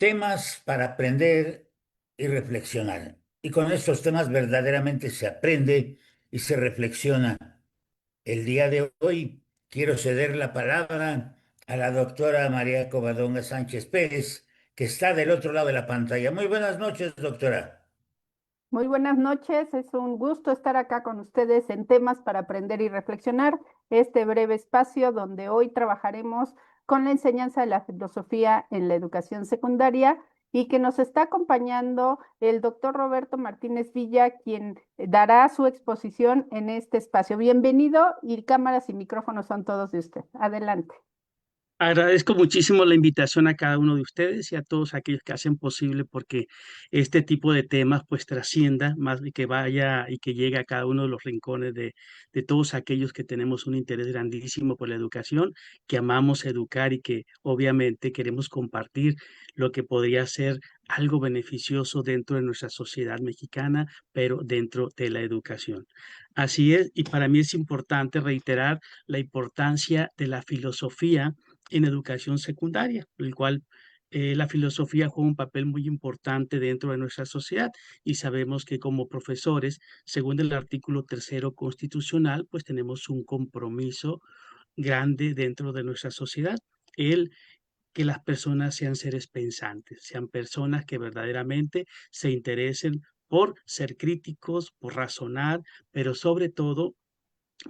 Temas para aprender y reflexionar. Y con estos temas verdaderamente se aprende y se reflexiona. El día de hoy quiero ceder la palabra a la doctora María Covadonga Sánchez Pérez, que está del otro lado de la pantalla. Muy buenas noches, doctora. Muy buenas noches, es un gusto estar acá con ustedes en temas para aprender y reflexionar, este breve espacio donde hoy trabajaremos con la enseñanza de la filosofía en la educación secundaria y que nos está acompañando el doctor Roberto Martínez Villa, quien dará su exposición en este espacio. Bienvenido y cámaras y micrófonos son todos de usted. Adelante. Agradezco muchísimo la invitación a cada uno de ustedes y a todos aquellos que hacen posible porque este tipo de temas pues trascienda más y que vaya y que llegue a cada uno de los rincones de todos aquellos que tenemos un interés grandísimo por la educación, que amamos educar y que obviamente queremos compartir lo que podría ser algo beneficioso dentro de nuestra sociedad mexicana, pero dentro de la educación. Así es, y para mí es importante reiterar la importancia de la filosofía en educación secundaria, el cual la filosofía juega un papel muy importante dentro de nuestra sociedad y sabemos que como profesores, según el artículo tercero constitucional, pues tenemos un compromiso grande dentro de nuestra sociedad, el que las personas sean seres pensantes, sean personas que verdaderamente se interesen por ser críticos, por razonar, pero sobre todo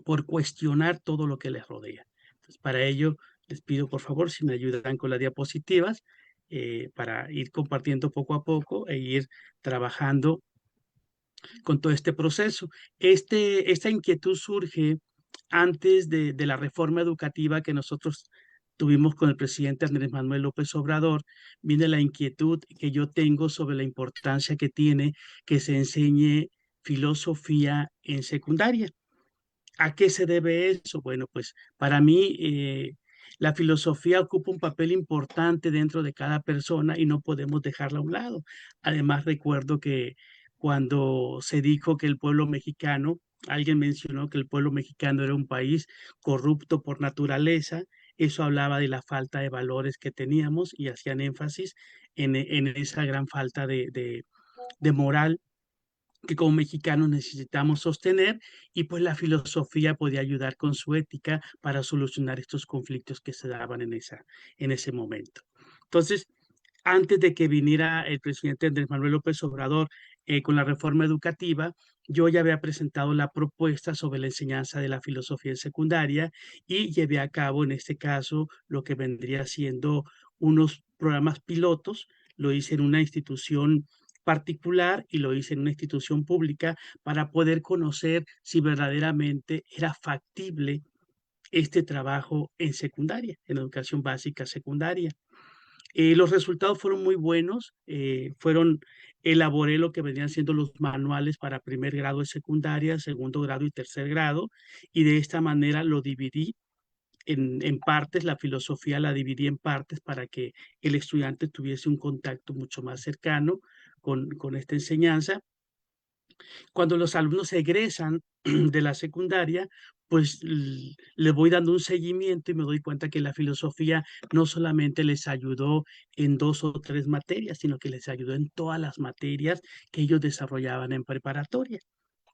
por cuestionar todo lo que les rodea. Entonces, para ello, les pido por favor si me ayudan con las diapositivas para ir compartiendo poco a poco e ir trabajando con todo este proceso. Esta inquietud surge antes de la reforma educativa que nosotros tuvimos con el presidente Andrés Manuel López Obrador. Viene la inquietud que yo tengo sobre la importancia que tiene que se enseñe filosofía en secundaria. ¿A qué se debe eso? Bueno, pues para mí la filosofía ocupa un papel importante dentro de cada persona y no podemos dejarla a un lado. Además, recuerdo que cuando se dijo que el pueblo mexicano, alguien mencionó que el pueblo mexicano era un país corrupto por naturaleza, eso hablaba de la falta de valores que teníamos y hacían énfasis en esa gran falta de moral que como mexicanos necesitamos sostener y pues la filosofía podía ayudar con su ética para solucionar estos conflictos que se daban en ese momento. Entonces, antes de que viniera el presidente Andrés Manuel López Obrador con la reforma educativa, yo ya había presentado la propuesta sobre la enseñanza de la filosofía en secundaria y llevé a cabo en este caso lo que vendría siendo unos programas pilotos. Lo hice en una institución particular y lo hice en una institución pública para poder conocer si verdaderamente era factible este trabajo en secundaria, en educación básica secundaria. Los resultados fueron muy buenos, elaboré lo que venían siendo los manuales para primer grado de secundaria, segundo grado y tercer grado, y de esta manera lo dividí en partes, la filosofía la dividí en partes para que el estudiante tuviese un contacto mucho más cercano con esta enseñanza. Cuando los alumnos egresan de la secundaria, pues le voy dando un seguimiento y me doy cuenta que la filosofía no solamente les ayudó en dos o tres materias, sino que les ayudó en todas las materias que ellos desarrollaban en preparatoria.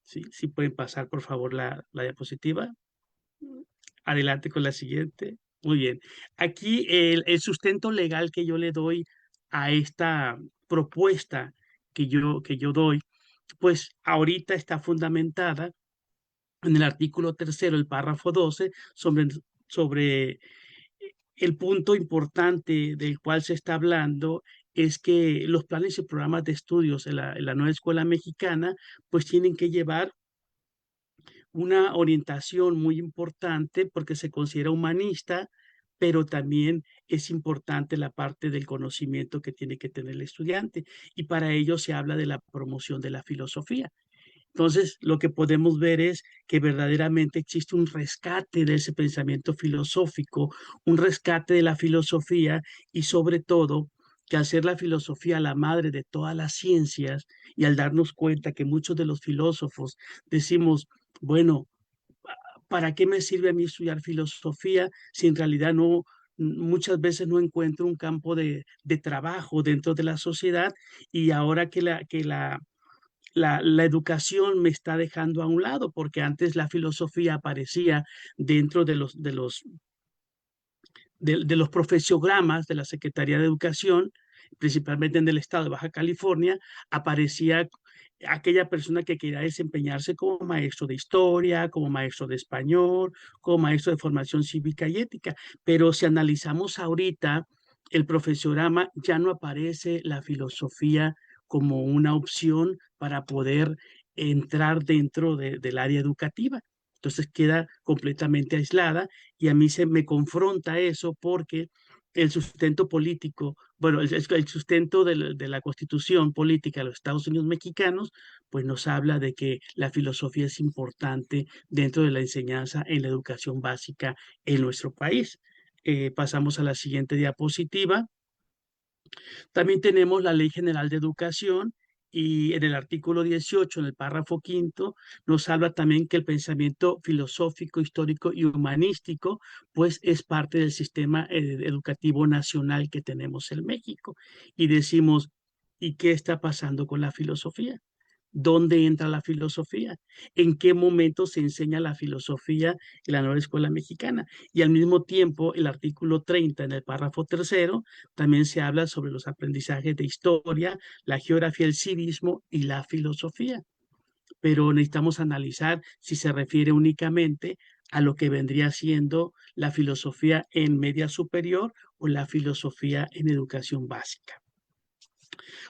¿Sí? Si pueden pasar, por favor, la diapositiva. Adelante con la siguiente. Muy bien. Aquí el sustento legal que yo le doy a esta propuesta que yo doy, pues ahorita está fundamentada en el artículo tercero, el párrafo 12, sobre el punto importante del cual se está hablando es que los planes y programas de estudios en la nueva escuela mexicana, pues tienen que llevar una orientación muy importante porque se considera humanista, pero también es importante la parte del conocimiento que tiene que tener el estudiante. Y para ello se habla de la promoción de la filosofía. Entonces, lo que podemos ver es que verdaderamente existe un rescate de ese pensamiento filosófico, un rescate de la filosofía y sobre todo que al ser la filosofía la madre de todas las ciencias y al darnos cuenta que muchos de los filósofos decimos, bueno, ¿para qué me sirve a mí estudiar filosofía si en realidad muchas veces no encuentro un campo de trabajo dentro de la sociedad y ahora la educación me está dejando a un lado, porque antes la filosofía aparecía dentro de los profesiogramas de la Secretaría de Educación, principalmente en el estado de Baja California, aparecía aquella persona que quería desempeñarse como maestro de historia, como maestro de español, como maestro de formación cívica y ética. Pero si analizamos ahorita el profesorama, ya no aparece la filosofía como una opción para poder entrar dentro del área educativa. Entonces queda completamente aislada y a mí se me confronta eso porque el sustento político, bueno, el sustento de la constitución política de los Estados Unidos mexicanos, pues nos habla de que la filosofía es importante dentro de la enseñanza en la educación básica en nuestro país. Pasamos a la siguiente diapositiva. También tenemos la Ley General de Educación y en el artículo 18, en el párrafo quinto, nos habla también que el pensamiento filosófico, histórico y humanístico, pues es parte del sistema educativo nacional que tenemos en México. Y decimos, ¿y qué está pasando con la filosofía? ¿Dónde entra la filosofía? ¿En qué momento se enseña la filosofía en la nueva escuela mexicana? Y al mismo tiempo, el artículo 30, en el párrafo tercero, también se habla sobre los aprendizajes de historia, la geografía, el civismo y la filosofía. Pero necesitamos analizar si se refiere únicamente a lo que vendría siendo la filosofía en media superior o la filosofía en educación básica.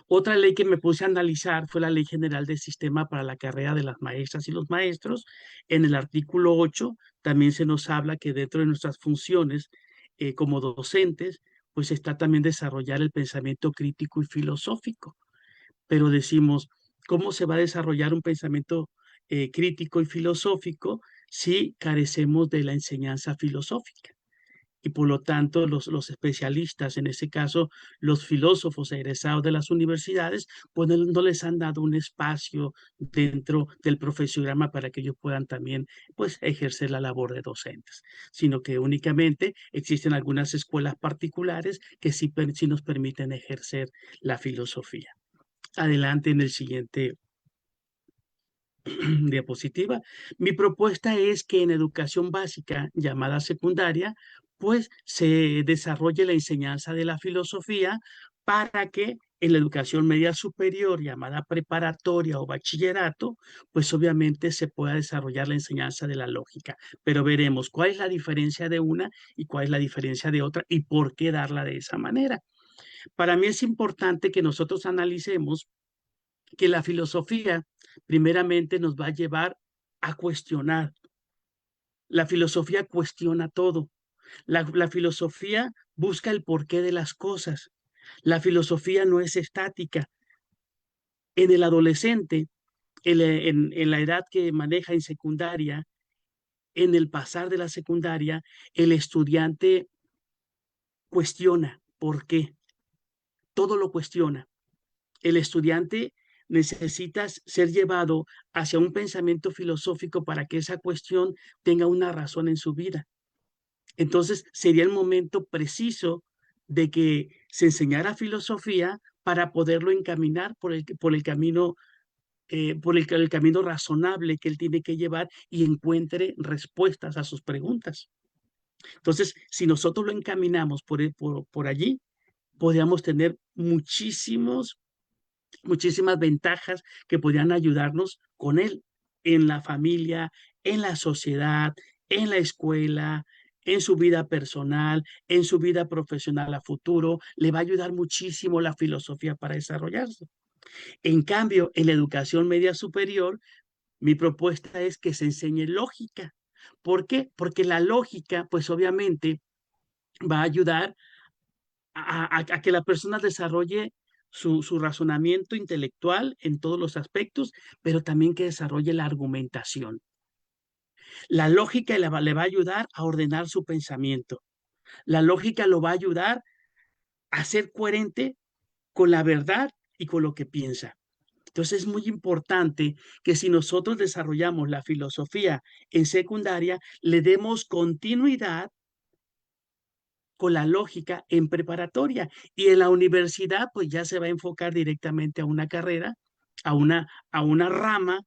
Otra ley que me puse a analizar fue la Ley General del Sistema para la Carrera de las Maestras y los Maestros. En el artículo 8 también se nos habla que dentro de nuestras funciones como docentes, pues está también desarrollar el pensamiento crítico y filosófico. Pero decimos, ¿cómo se va a desarrollar un pensamiento crítico y filosófico si carecemos de la enseñanza filosófica? Y por lo tanto los especialistas, en ese caso los filósofos egresados de las universidades, pues no les han dado un espacio dentro del profesorama para que ellos puedan también pues ejercer la labor de docentes, sino que únicamente existen algunas escuelas particulares que sí nos permiten ejercer la filosofía. Adelante en el siguiente diapositiva. Mi propuesta es que en educación básica, llamada secundaria, pues se desarrolle la enseñanza de la filosofía para que en la educación media superior, llamada preparatoria o bachillerato, pues obviamente se pueda desarrollar la enseñanza de la lógica. Pero veremos cuál es la diferencia de una y cuál es la diferencia de otra y por qué darla de esa manera. Para mí es importante que nosotros analicemos que la filosofía primeramente nos va a llevar a cuestionar. La filosofía cuestiona todo. La filosofía busca el porqué de las cosas. La filosofía no es estática. En el adolescente, en la edad que maneja en secundaria, en el pasar de la secundaria, el estudiante cuestiona por qué. Todo lo cuestiona. El estudiante necesita ser llevado hacia un pensamiento filosófico para que esa cuestión tenga una razón en su vida. Entonces, sería el momento preciso de que se enseñara filosofía para poderlo encaminar por el camino, el camino razonable que él tiene que llevar y encuentre respuestas a sus preguntas. Entonces, si nosotros lo encaminamos por allí, podríamos tener muchísimas ventajas que podrían ayudarnos con él en la familia, en la sociedad, en la escuela, en su vida personal, en su vida profesional a futuro. Le va a ayudar muchísimo la filosofía para desarrollarse. En cambio, en la educación media superior, mi propuesta es que se enseñe lógica. ¿Por qué? Porque la lógica, pues obviamente, va a ayudar a que la persona desarrolle su razonamiento intelectual en todos los aspectos, pero también que desarrolle la argumentación. La lógica le va a ayudar a ordenar su pensamiento. La lógica lo va a ayudar a ser coherente con la verdad y con lo que piensa. Entonces es muy importante que si nosotros desarrollamos la filosofía en secundaria, le demos continuidad con la lógica en preparatoria y en la universidad pues ya se va a enfocar directamente a una carrera, a una rama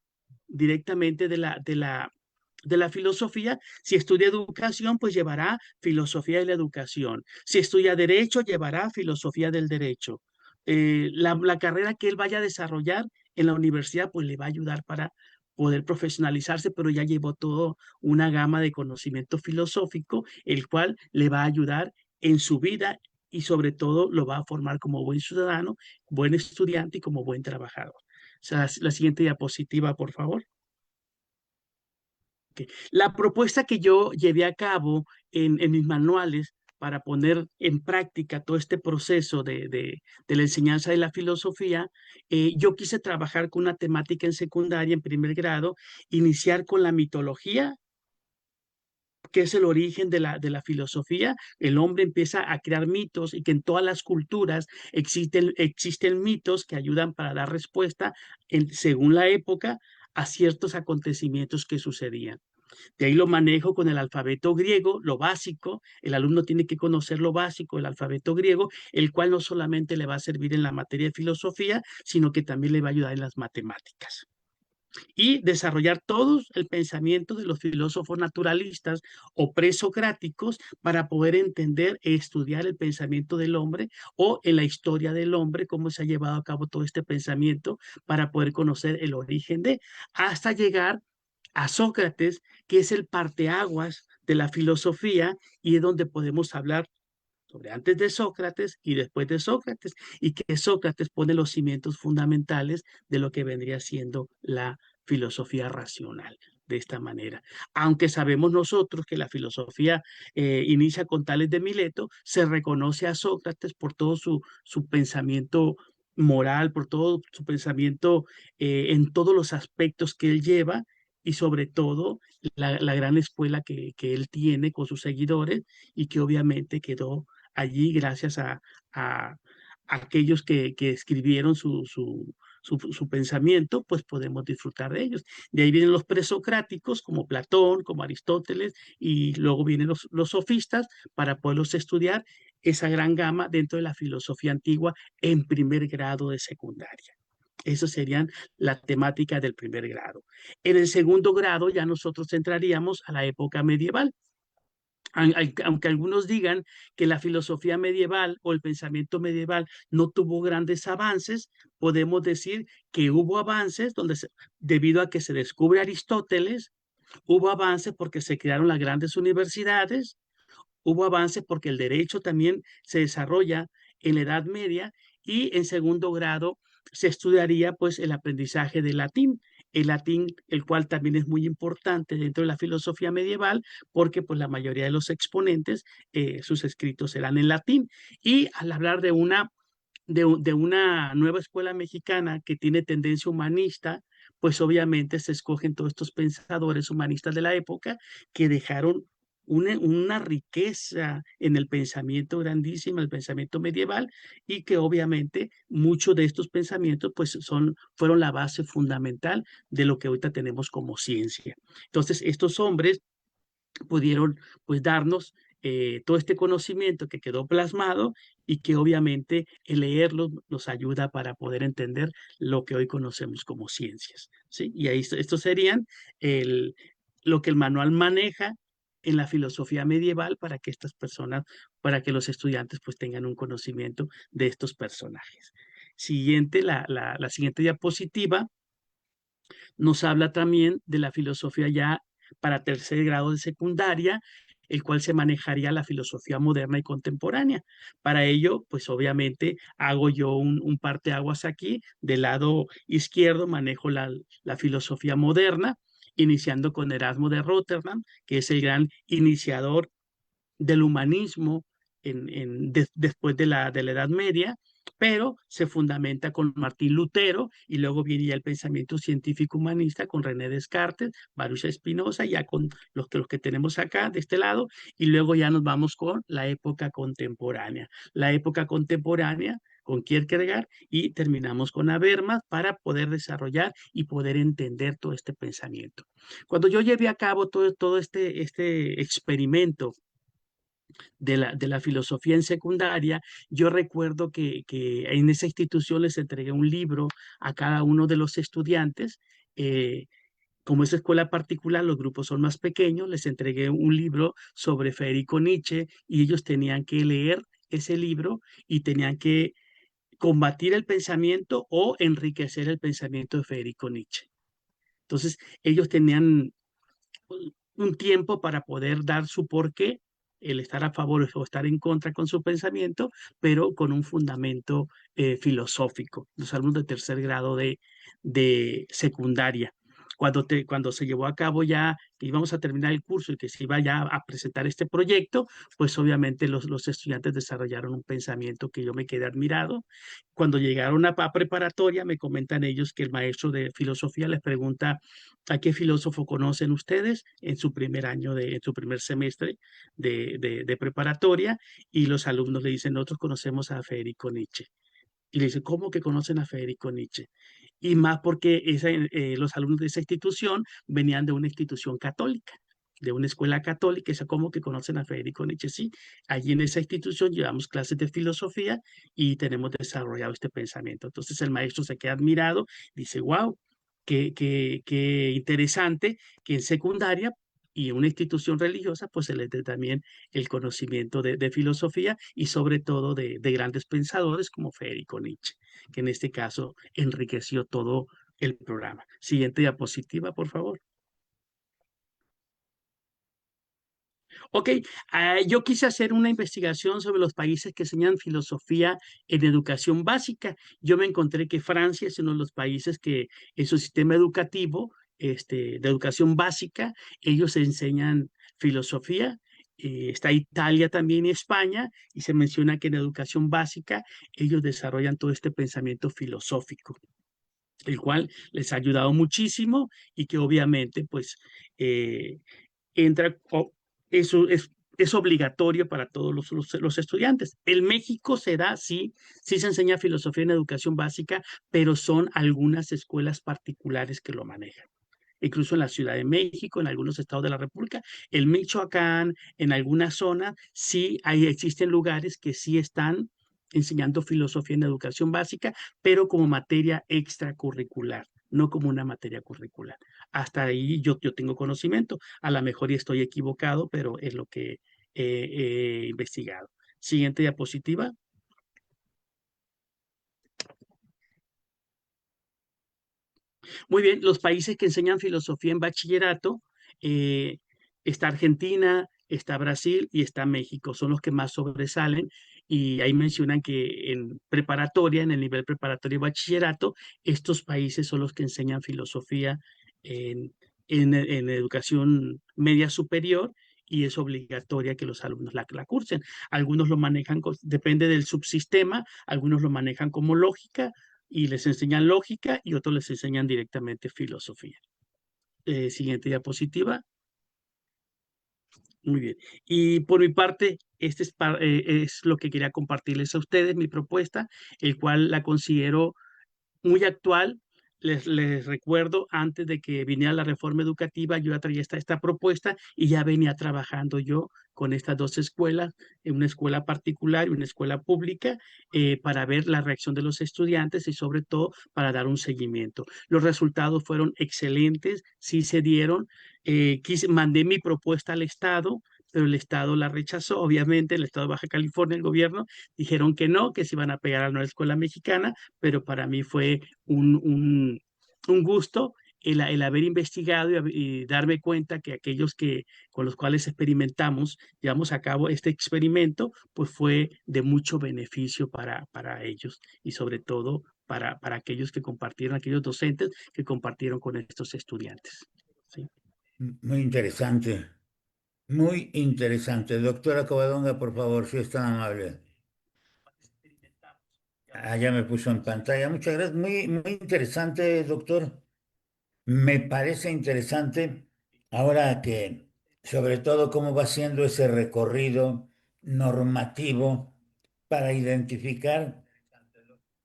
directamente de la filosofía. Si estudia educación, pues llevará filosofía de la educación. Si estudia derecho, llevará filosofía del derecho. La carrera que él vaya a desarrollar en la universidad, pues le va a ayudar para poder profesionalizarse, pero ya llevó toda una gama de conocimiento filosófico, el cual le va a ayudar en su vida y sobre todo lo va a formar como buen ciudadano, buen estudiante y como buen trabajador. O sea, la siguiente diapositiva, por favor. La propuesta que yo llevé a cabo en mis manuales para poner en práctica todo este proceso de la enseñanza de la filosofía, yo quise trabajar con una temática en secundaria, en primer grado, iniciar con la mitología, que es el origen de la filosofía. El hombre empieza a crear mitos y que en todas las culturas existen mitos que ayudan para dar respuesta según la época a ciertos acontecimientos que sucedían. De ahí lo manejo con el alfabeto griego, lo básico. El alumno tiene que conocer lo básico, el alfabeto griego, el cual no solamente le va a servir en la materia de filosofía, sino que también le va a ayudar en las matemáticas. Y desarrollar todo el pensamiento de los filósofos naturalistas o presocráticos para poder entender e estudiar el pensamiento del hombre o en la historia del hombre, cómo se ha llevado a cabo todo este pensamiento para poder conocer el origen hasta llegar a Sócrates, que es el parteaguas de la filosofía y es donde podemos hablar sobre antes de Sócrates y después de Sócrates, y que Sócrates pone los cimientos fundamentales de lo que vendría siendo la filosofía racional. De esta manera, aunque sabemos nosotros que la filosofía inicia con Tales de Mileto, se reconoce a Sócrates por todo su pensamiento moral, por todo su pensamiento en todos los aspectos que él lleva y sobre todo la gran escuela que él tiene con sus seguidores y que obviamente quedó allí gracias a aquellos que escribieron su pensamiento, pues podemos disfrutar de ellos. De ahí vienen los presocráticos como Platón, como Aristóteles, y luego vienen los sofistas para poderlos estudiar esa gran gama dentro de la filosofía antigua en primer grado de secundaria. Eso serían la temática del primer grado. En el segundo grado ya nosotros entraríamos a la época medieval. Aunque algunos digan que la filosofía medieval o el pensamiento medieval no tuvo grandes avances, podemos decir que hubo avances debido a que se descubre Aristóteles, hubo avances porque se crearon las grandes universidades, hubo avances porque el derecho también se desarrolla en la Edad Media y en segundo grado se estudiaría pues el aprendizaje del latín. El latín, el cual también es muy importante dentro de la filosofía medieval, porque pues la mayoría de los exponentes, sus escritos eran en latín. Y al hablar de una nueva escuela mexicana que tiene tendencia humanista, pues obviamente se escogen todos estos pensadores humanistas de la época que dejaron una riqueza en el pensamiento grandísima, el pensamiento medieval, y que obviamente muchos de estos pensamientos pues fueron la base fundamental de lo que ahorita tenemos como ciencia. Entonces, estos hombres pudieron pues darnos todo este conocimiento que quedó plasmado y que obviamente el leerlo nos ayuda para poder entender lo que hoy conocemos como ciencias, ¿sí? Y ahí estos serían lo que el manual maneja en la filosofía medieval para que estas personas, para que los estudiantes pues tengan un conocimiento de estos personajes. Siguiente, la siguiente diapositiva nos habla también de la filosofía ya para tercer grado de secundaria, el cual se manejaría la filosofía moderna y contemporánea. Para ello, pues obviamente hago yo un parteaguas aquí. Del lado izquierdo manejo la filosofía moderna, iniciando con Erasmo de Rotterdam, que es el gran iniciador del humanismo después de la Edad Media, pero se fundamenta con Martín Lutero y luego viene ya el pensamiento científico humanista con René Descartes, Baruch Spinoza, ya con los que tenemos acá de este lado, y luego ya nos vamos con la época contemporánea. La época contemporánea con Kierkegaard y terminamos con Habermas para poder desarrollar y poder entender todo este pensamiento. Cuando yo llevé a cabo todo este experimento de la filosofía en secundaria, yo recuerdo que en esa institución les entregué un libro a cada uno de los estudiantes. Como es escuela particular, los grupos son más pequeños, les entregué un libro sobre Federico Nietzsche y ellos tenían que leer ese libro y tenían que combatir el pensamiento o enriquecer el pensamiento de Federico Nietzsche. Entonces, ellos tenían un tiempo para poder dar su porqué, el estar a favor o estar en contra con su pensamiento, pero con un fundamento filosófico. Los alumnos de tercer grado de secundaria. Cuando se llevó a cabo ya que íbamos a terminar el curso y que se iba ya a presentar este proyecto, pues obviamente los estudiantes desarrollaron un pensamiento que yo me quedé admirado. Cuando llegaron a preparatoria, me comentan ellos que el maestro de filosofía les pregunta: ¿a qué filósofo conocen ustedes en su primer año, en su primer semestre de preparatoria? Y los alumnos le dicen: nosotros conocemos a Federico Nietzsche. Y le dicen: ¿cómo que conocen a Federico Nietzsche? Y más porque los alumnos de esa institución venían de una institución católica, de una escuela católica. Esa, ¿cómo que conocen a Federico Nietzsche? Sí, allí en esa institución llevamos clases de filosofía y tenemos desarrollado este pensamiento. Entonces el maestro se queda admirado, dice: wow, qué interesante que en secundaria y en una institución religiosa pues se les dé también el conocimiento de filosofía y sobre todo de grandes pensadores como Federico Nietzsche, que en este caso enriqueció todo el programa. Siguiente diapositiva, por favor. Ok, yo quise hacer una investigación sobre los países que enseñan filosofía en educación básica. Yo me encontré que Francia es uno de los países que en su sistema educativo, de educación básica, ellos enseñan filosofía. Está Italia también y España, y se menciona que en educación básica ellos desarrollan todo este pensamiento filosófico, el cual les ha ayudado muchísimo y que obviamente pues eh, entra, eso es obligatorio para todos los estudiantes. En México se da, sí, sí se enseña filosofía en educación básica, pero son algunas escuelas particulares que lo manejan. Incluso en la Ciudad de México, en algunos estados de la República, en Michoacán, en algunas zonas, sí existen lugares que sí están enseñando filosofía en educación básica, pero como materia extracurricular, no como una materia curricular. Hasta ahí yo tengo conocimiento. A lo mejor y estoy equivocado, pero es lo que he investigado. Siguiente diapositiva. Muy bien, los países que enseñan filosofía en bachillerato, eh, está Argentina, está Brasil y está México, son los que más sobresalen. Y ahí mencionan que en preparatoria, en el nivel preparatorio y bachillerato, estos países son los que enseñan filosofía en, en educación media superior, y es obligatoria que los alumnos la cursen. Algunos lo manejan, depende del subsistema, algunos lo manejan como lógica y les enseñan lógica y otros les enseñan directamente filosofía. Siguiente diapositiva. Muy bien. Y por mi parte, este es lo que quería compartirles a ustedes, mi propuesta, el cual la considero muy actual. Les recuerdo, antes de que viniera la reforma educativa, yo ya traía esta propuesta y ya venía trabajando yo con estas dos escuelas, en una escuela particular y una escuela pública, para ver la reacción de los estudiantes y sobre todo para dar un seguimiento. Los resultados fueron excelentes, sí se dieron. Mandé mi propuesta al Estado, pero el Estado la rechazó. Obviamente, el Estado de Baja California, el gobierno, dijeron que no, que se iban a pegar a la nueva escuela mexicana, pero para mí fue un gusto el haber investigado y darme cuenta que aquellos con los cuales experimentamos, llevamos a cabo este experimento, pues fue de mucho beneficio para ellos y sobre todo para aquellos que compartieron, aquellos docentes que compartieron con estos estudiantes. ¿Sí? Muy interesante, muy interesante. Doctora Covadonga, por favor, si es tan amable. Ah, ya me puso en pantalla. Muchas gracias. Muy, muy interesante, doctor. Me parece interesante ahora que, sobre todo, cómo va siendo ese recorrido normativo para identificar,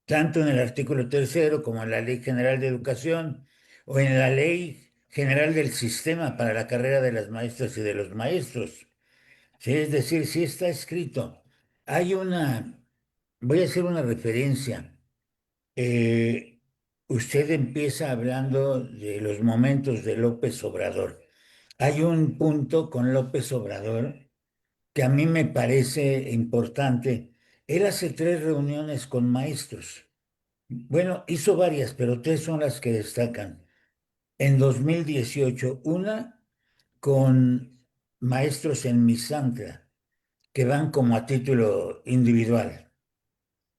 tanto en el artículo tercero como en la Ley General de Educación o en la Ley General del Sistema para la carrera de las maestras y de los maestros, Sí, es decir, sí está escrito. Hay una, voy a hacer una referencia. Eh, Usted empieza hablando de los momentos de López Obrador. Hay un punto con López Obrador que a mí me parece importante. Él hace 3 reuniones con maestros. Bueno, hizo varias, pero 3 son las que destacan. En 2018, una con maestros en Misantla, que van como a título individual.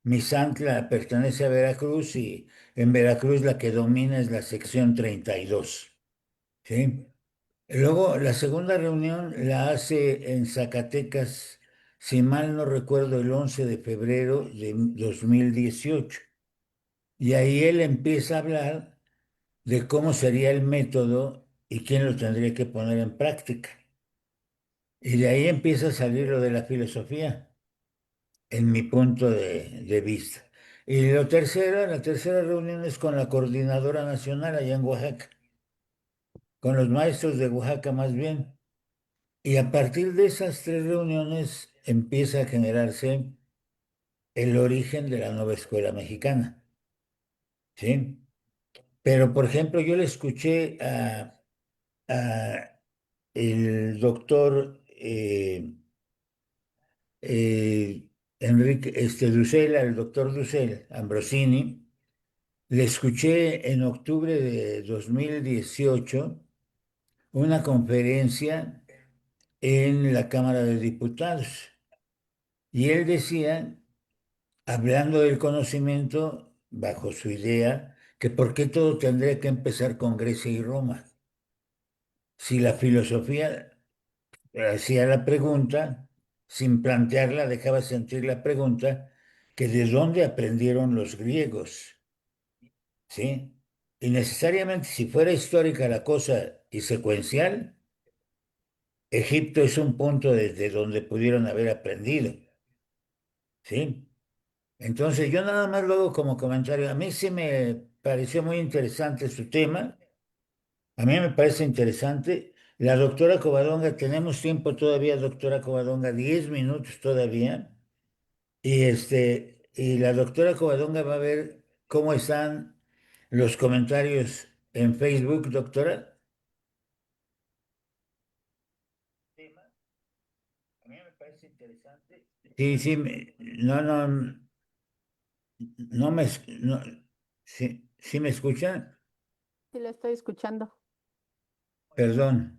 Misantla pertenece a Veracruz y en Veracruz la que domina es la sección 32. ¿Sí? Luego, la segunda reunión la hace en Zacatecas, si mal no recuerdo, el 11 de febrero de 2018. Y ahí él empieza a hablar de cómo sería el método y quién lo tendría que poner en práctica. Y de ahí empieza a salir lo de la filosofía, en mi punto de vista. Y la tercera reunión es con la Coordinadora Nacional allá en Oaxaca, con los maestros de Oaxaca más bien. Y a partir de esas 3 reuniones empieza a generarse el origen de la nueva escuela mexicana, ¿sí? Pero, por ejemplo, yo le escuché a el doctor Enrique Dussel, al doctor Dussel, Ambrosini, le escuché en octubre de 2018 una conferencia en la Cámara de Diputados y él decía, hablando del conocimiento, bajo su idea, que por qué todo tendría que empezar con Grecia y Roma. Si la filosofía hacía la pregunta, sin plantearla, dejaba sentir la pregunta, que de dónde aprendieron los griegos, ¿sí? Y necesariamente, si fuera histórica la cosa y secuencial, Egipto es un punto desde donde pudieron haber aprendido, ¿sí? Entonces, yo nada más luego como comentario, a mí sí me pareció muy interesante su tema, a mí me parece interesante. La doctora Covadonga, tenemos tiempo todavía, doctora Covadonga, 10 minutos todavía. Y la doctora Covadonga va a ver cómo están los comentarios en Facebook, doctora. A mí me parece interesante. Sí, sí, no, no, no me, no, sí, sí me escuchan, Sí, le estoy escuchando. perdón.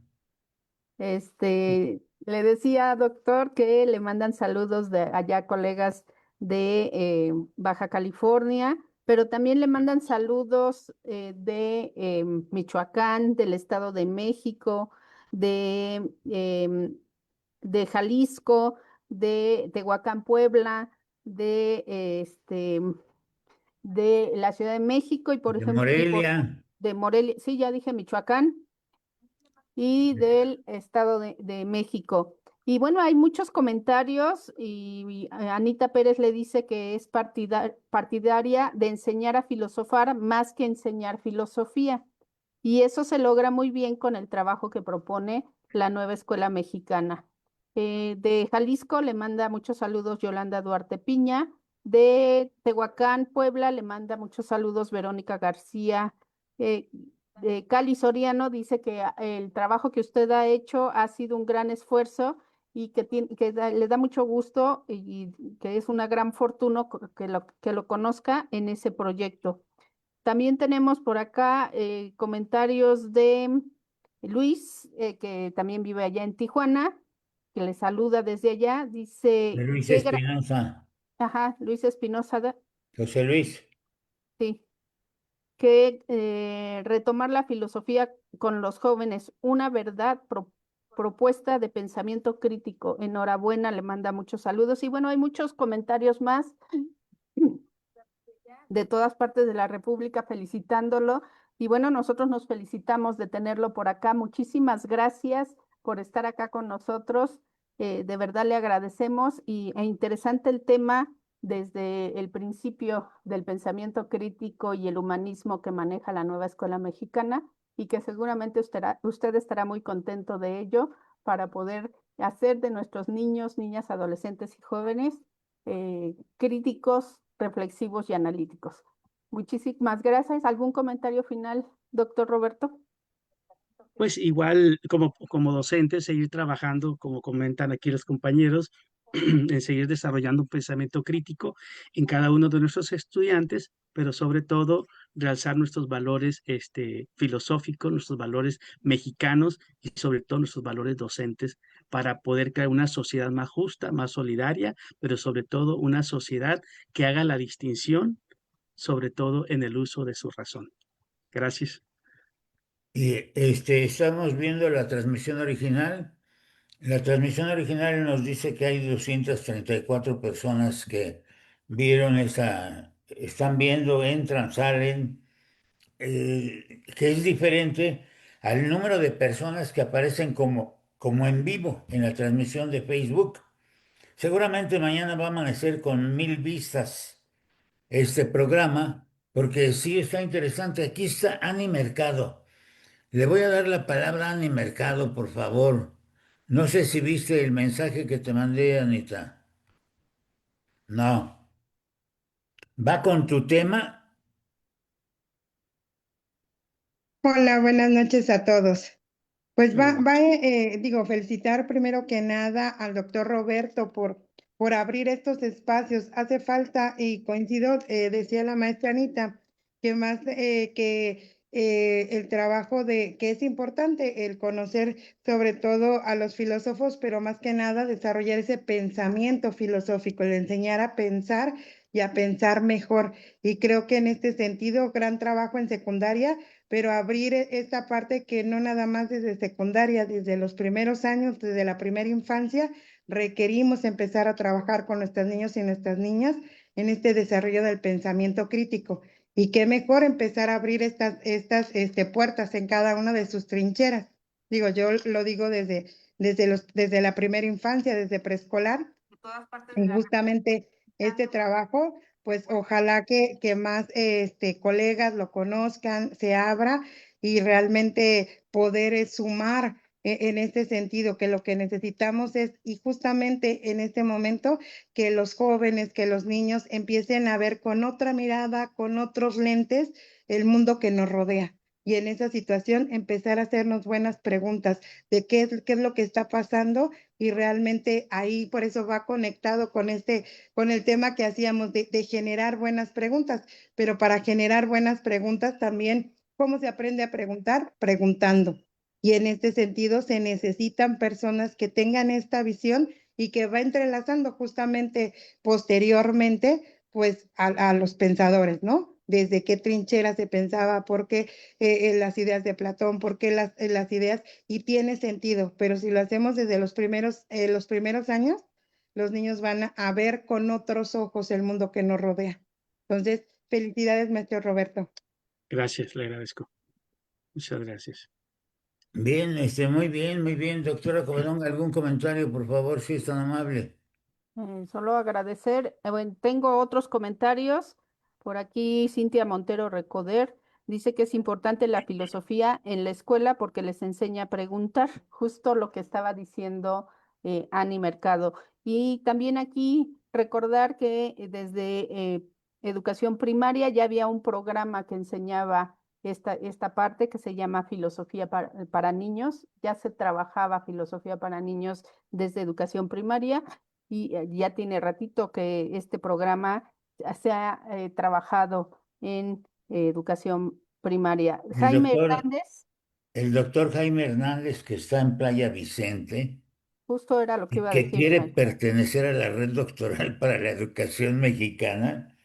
Le decía, doctor, que le mandan saludos de allá, colegas de Baja California, pero también le mandan saludos de Michoacán, del Estado de México, de Jalisco, de Tehuacán, Puebla, de la Ciudad de México y, por De ejemplo, Morelia, de Morelia, sí, ya dije Michoacán y del Estado de México. Y bueno, hay muchos comentarios y Anita Pérez le dice que es partidaria de enseñar a filosofar más que enseñar filosofía. Y eso se logra muy bien con el trabajo que propone la nueva escuela mexicana. De Jalisco le manda muchos saludos Yolanda Duarte Piña. De Tehuacán, Puebla, le manda muchos saludos Verónica García. Eh, de Cali Soriano dice que el trabajo que usted ha hecho ha sido un gran esfuerzo y le da mucho gusto y que es una gran fortuna que lo conozca en ese proyecto. También tenemos por acá comentarios de Luis, que también vive allá en Tijuana, que le saluda desde allá. de Dice, Luis Espinosa, ajá, Luis Espinosa, José Luis. sí, que retomar la filosofía con los jóvenes, una verdad propuesta de pensamiento crítico. Enhorabuena, le manda muchos saludos. Y bueno, hay muchos comentarios más de todas partes de la República felicitándolo. Y bueno, nosotros nos felicitamos de tenerlo por acá. Muchísimas gracias por estar acá con nosotros. De verdad le agradecemos e interesante el tema desde el principio del pensamiento crítico y el humanismo que maneja la nueva escuela mexicana y que seguramente usted estará muy contento de ello para poder hacer de nuestros niños, niñas, adolescentes y jóvenes críticos, reflexivos y analíticos. Muchísimas gracias. ¿Algún comentario final, doctor Roberto? Pues igual como docente, seguir trabajando, como comentan aquí los compañeros, en seguir desarrollando un pensamiento crítico en cada uno de nuestros estudiantes, pero sobre todo realzar nuestros valores filosóficos, nuestros valores mexicanos y sobre todo nuestros valores docentes para poder crear una sociedad más justa, más solidaria, pero sobre todo una sociedad que haga la distinción, sobre todo en el uso de su razón. Gracias. Y estamos viendo la transmisión original. La transmisión original nos dice que hay 234 personas que vieron esa, están viendo, entran, salen, que es diferente al número de personas que aparecen como en vivo en la transmisión de Facebook. Seguramente mañana va a amanecer con 1000 vistas este programa, porque sí está interesante. Aquí está Ani Mercado. Le voy a dar la palabra a Ani Mercado, por favor. No sé si viste el mensaje que te mandé, Anita. No. ¿Va con tu tema? Hola, buenas noches a todos. Pues Mm. digo, felicitar primero que nada al doctor Roberto por abrir estos espacios. Hace falta, y coincido, decía la maestra Anita, que más que el trabajo que es importante, el conocer sobre todo a los filósofos, pero más que nada desarrollar ese pensamiento filosófico, el enseñar a pensar y a pensar mejor. Y creo que en este sentido, gran trabajo en secundaria, pero abrir esta parte que no nada más desde secundaria, desde los primeros años, desde la primera infancia, requerimos empezar a trabajar con nuestros niños y nuestras niñas en este desarrollo del pensamiento crítico. Y qué mejor empezar a abrir estas puertas en cada una de sus trincheras. Digo, yo lo digo desde la primera infancia, desde preescolar, y justamente este trabajo, pues ojalá que más colegas lo conozcan, se abra y realmente poder sumar en este sentido, que lo que necesitamos es, y justamente en este momento, que los jóvenes, que los niños empiecen a ver con otra mirada, con otros lentes, el mundo que nos rodea. Y en esa situación empezar a hacernos buenas preguntas de qué es lo que está pasando, y realmente ahí por eso va conectado con el tema que hacíamos de generar buenas preguntas, pero para generar buenas preguntas también, ¿cómo se aprende a preguntar? Preguntando. Y en este sentido se necesitan personas que tengan esta visión y que va entrelazando justamente posteriormente pues a los pensadores, ¿no? Desde qué trinchera se pensaba, por qué las ideas de Platón, por qué las ideas, y tiene sentido, pero si lo hacemos desde los primeros años, los niños van a ver con otros ojos el mundo que nos rodea. Entonces, felicidades, maestro Roberto. Gracias, le agradezco. Muchas gracias. Bien, muy bien, doctora Covadonga, ¿algún comentario, por favor, si es tan amable? Solo agradecer. Bueno, tengo otros comentarios. Por aquí, Cintia Montero Recoder dice que es importante la filosofía en la escuela porque les enseña a preguntar, justo lo que estaba diciendo Ani Mercado. Y también aquí recordar que desde educación primaria ya había un programa que enseñaba esta parte que se llama filosofía para niños. Ya se trabajaba filosofía para niños desde educación primaria y ya tiene ratito que este programa se ha trabajado en educación primaria. El Jaime doctor, Hernández, el doctor Jaime Hernández, que está en Playa Vicente, justo era lo que y iba a que decir, quiere Ismael. pertenecer a la Red Doctoral para la Educación Mexicana,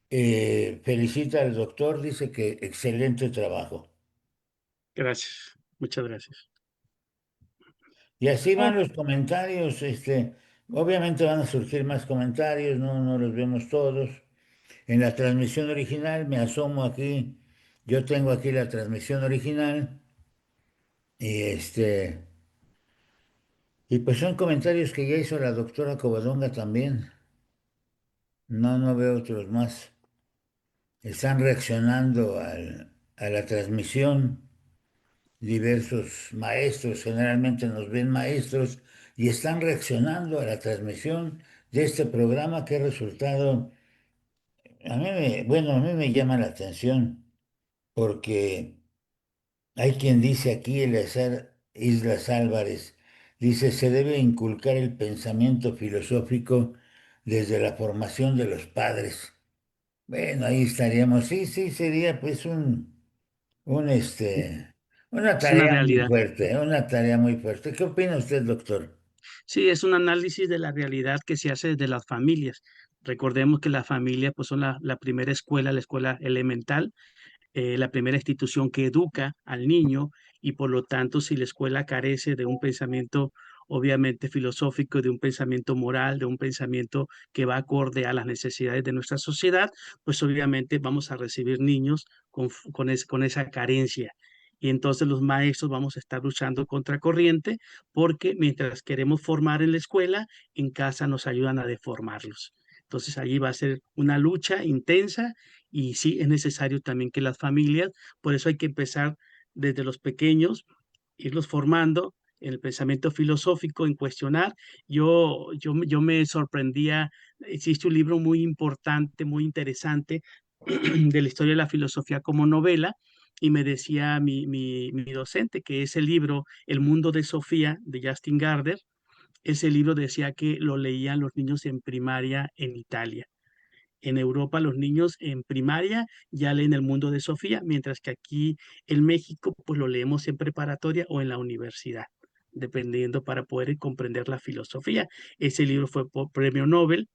felicita al doctor, dice que excelente trabajo. Gracias. Muchas gracias. Y así Oh, van los comentarios, obviamente van a surgir más comentarios, no los vemos todos. En la transmisión original me asomo aquí, yo tengo aquí la transmisión original y y pues son comentarios que ya hizo la doctora Covadonga también. No veo otros más. Están reaccionando a la transmisión diversos maestros, generalmente nos ven maestros y están reaccionando a la transmisión de este programa que ha resultado, bueno, a mí me llama la atención porque hay quien dice aquí, Eleazar Islas Álvarez, dice, se debe inculcar el pensamiento filosófico desde la formación de los padres. Bueno, ahí estaríamos. Sí, sí, sería pues un una Es una tarea muy realidad. fuerte, una tarea muy fuerte. ¿Qué opina usted, doctor? Sí, es un análisis de la realidad que se hace desde las familias. Recordemos que las familias pues, son la primera escuela, la escuela elemental, la primera institución que educa al niño y por lo tanto si la escuela carece de un pensamiento obviamente filosófico, de un pensamiento moral, de un pensamiento que va acorde a las necesidades de nuestra sociedad, pues obviamente vamos a recibir niños con esa carencia. Y entonces los maestros vamos a estar luchando contra corriente porque mientras queremos formar en la escuela, en casa nos ayudan a deformarlos. Entonces allí va a ser una lucha intensa y sí, es necesario también que las familias, por eso hay que empezar desde los pequeños, irlos formando en el pensamiento filosófico, en cuestionar. Yo me sorprendía, existe un libro muy importante, muy interesante de la historia de la filosofía como novela, y me decía mi docente que ese libro, El mundo de Sofía, de Justin Gardner, ese libro decía que lo leían los niños en primaria en Italia. En Europa los niños en primaria ya leen El mundo de Sofía, mientras que aquí en México pues lo leemos en preparatoria o en la universidad, dependiendo para poder comprender la filosofía. Ese libro fue por premio Nobel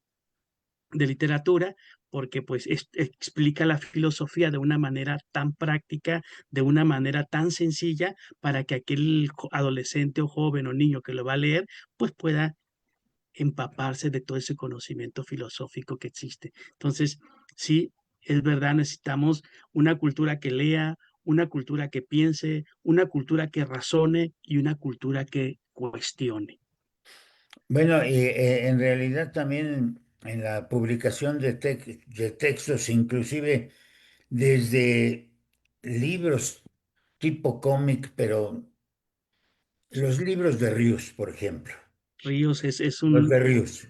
de literatura porque pues explica la filosofía de una manera tan práctica, de una manera tan sencilla para que aquel adolescente o joven o niño que lo va a leer pues pueda empaparse de todo ese conocimiento filosófico que existe. Entonces, sí, es verdad, necesitamos una cultura que lea, una cultura que piense, una cultura que razone y una cultura que cuestione. Bueno, y, en realidad también en la publicación de textos, inclusive desde libros tipo cómic, pero los libros de Ríos, por ejemplo, Ríos los de Ríos.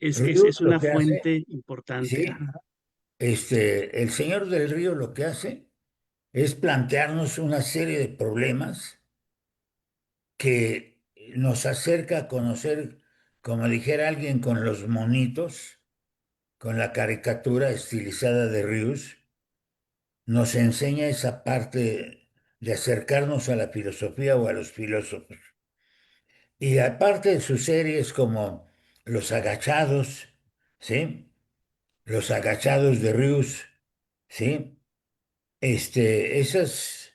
Ríos es lo una que hace, fuente importante. sí, Ajá. el señor del Río lo que hace es plantearnos una serie de problemas que nos acerca a conocer, como dijera alguien, con los monitos, con la caricatura estilizada de Rius, nos enseña esa parte de acercarnos a la filosofía o a los filósofos. Y aparte de sus series como Los Agachados, ¿sí? Los Agachados de Rius, ¿sí? Esos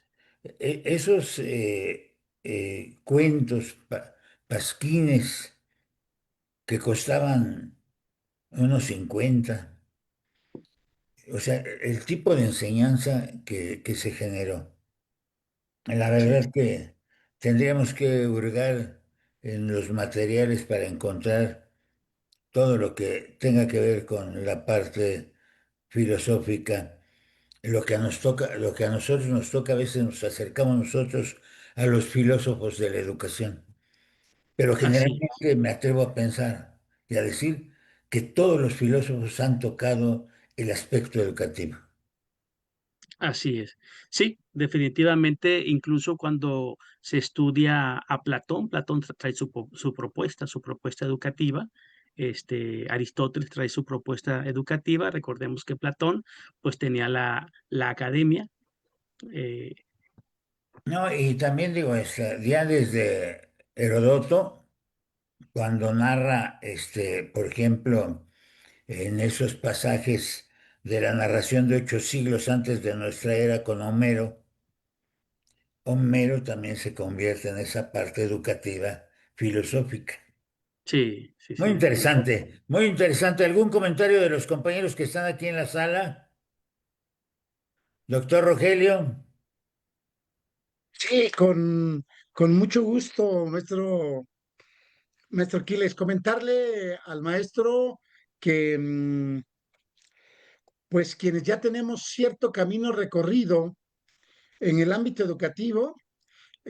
cuentos, pasquines que costaban unos 50, o sea, el tipo de enseñanza que se generó. La Sí, verdad que tendríamos que hurgar en los materiales para encontrar todo lo que tenga que ver con la parte filosófica, lo que nos toca, lo que a nosotros nos toca, a veces nos acercamos nosotros a los filósofos de la educación, pero así. generalmente me atrevo a pensar y a decir que todos los filósofos han tocado el aspecto educativo. Así es. Sí, definitivamente, incluso cuando se estudia a Platón, Platón trae su propuesta educativa, Aristóteles trae su propuesta educativa, recordemos que Platón pues tenía la academia, eh, No, y también digo, ya desde Herodoto, cuando narra, por ejemplo, en esos pasajes de la narración de 8 siglos antes de nuestra era con Homero, Homero también se convierte en esa parte educativa filosófica. sí, sí, Muy sí, definitivamente. interesante, muy interesante. ¿Algún comentario de los compañeros que están aquí en la sala? Doctor Rogelio. Sí, con mucho gusto, maestro Quiles. Comentarle al maestro que, pues, quienes ya tenemos cierto camino recorrido en el ámbito educativo,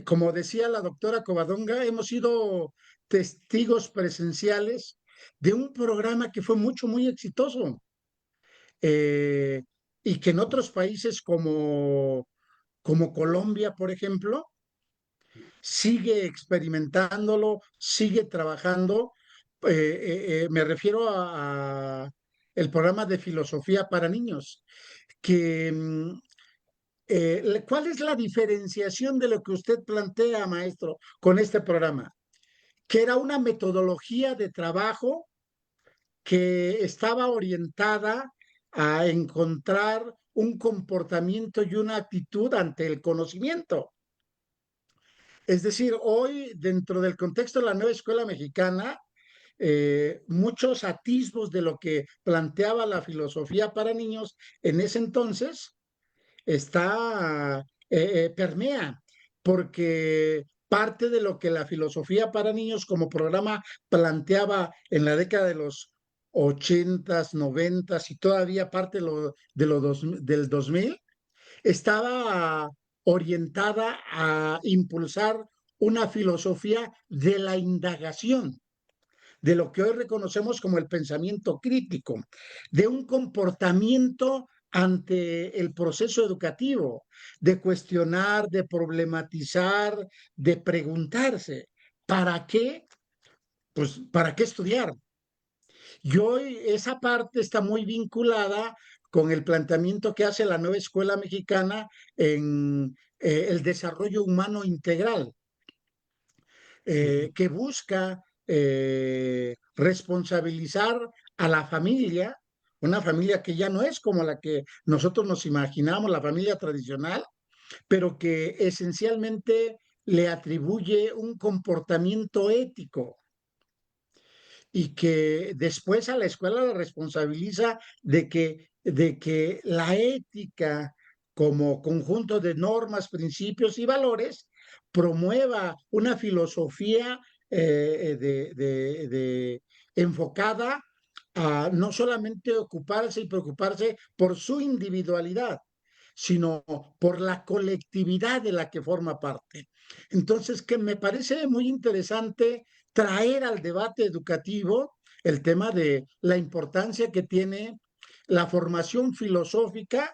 como decía la doctora Covadonga, hemos sido testigos presenciales de un programa que fue muy exitoso, eh, y que en otros países como Colombia, por ejemplo, sigue experimentándolo, sigue trabajando. Me refiero a el programa de filosofía para niños, que ¿cuál es la diferenciación de lo que usted plantea, maestro, con este programa? Que era una metodología de trabajo que estaba orientada a encontrar un comportamiento y una actitud ante el conocimiento. Es decir, hoy, dentro del contexto de la nueva escuela mexicana, muchos atisbos de lo que planteaba la filosofía para niños en ese entonces permea, porque parte de lo que la filosofía para niños como programa planteaba en la década de los 80s, 90s y todavía parte del 2000, estaba orientada a impulsar una filosofía de la indagación, de lo que hoy reconocemos como el pensamiento crítico, de un comportamiento ante el proceso educativo, de cuestionar, de problematizar, de preguntarse, ¿para qué? Pues, ¿para qué estudiar? Y hoy esa parte está muy vinculada con el planteamiento que hace la nueva escuela mexicana en el desarrollo humano integral, que busca responsabilizar a la familia, una familia que ya no es como la que nosotros nos imaginamos, la familia tradicional, pero que esencialmente le atribuye un comportamiento ético y que después a la escuela la responsabiliza de que la ética como conjunto de normas, principios y valores promueva una filosofía enfocada a no solamente ocuparse y preocuparse por su individualidad, sino por la colectividad de la que forma parte. Entonces, que me parece muy interesante traer al debate educativo el tema de la importancia que tiene la formación filosófica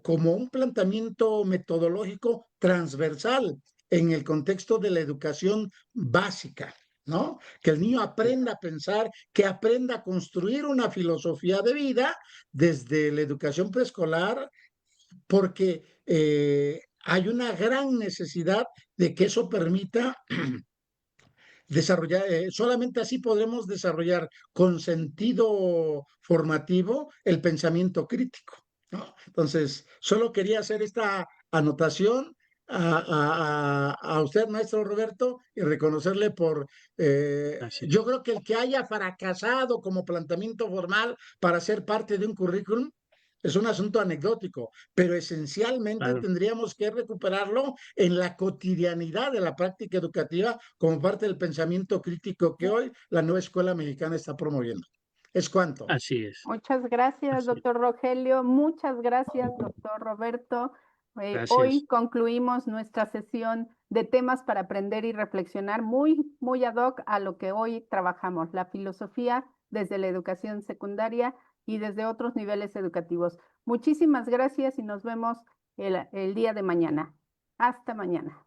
como un planteamiento metodológico transversal en el contexto de la educación básica, ¿no? Que el niño aprenda a pensar, que aprenda a construir una filosofía de vida desde la educación preescolar, porque hay una gran necesidad de que eso permita desarrollar, solamente así podremos desarrollar con sentido formativo el pensamiento crítico, ¿no? Entonces, solo quería hacer esta anotación a usted, maestro Roberto, y reconocerle Así yo creo que el que haya fracasado como planteamiento formal para ser parte de un currículum es un asunto anecdótico, pero esencialmente claro. tendríamos que recuperarlo en la cotidianidad de la práctica educativa como parte del pensamiento crítico que hoy la nueva escuela mexicana está promoviendo. ¿Es cuánto? Así es. Muchas gracias, Así es. doctor Rogelio. Muchas gracias, doctor Roberto. Hoy Gracias. concluimos nuestra sesión de temas para aprender y reflexionar muy ad hoc a lo que hoy trabajamos, la filosofía desde la educación secundaria y desde otros niveles educativos. Muchísimas gracias y nos vemos el día de mañana. Hasta mañana.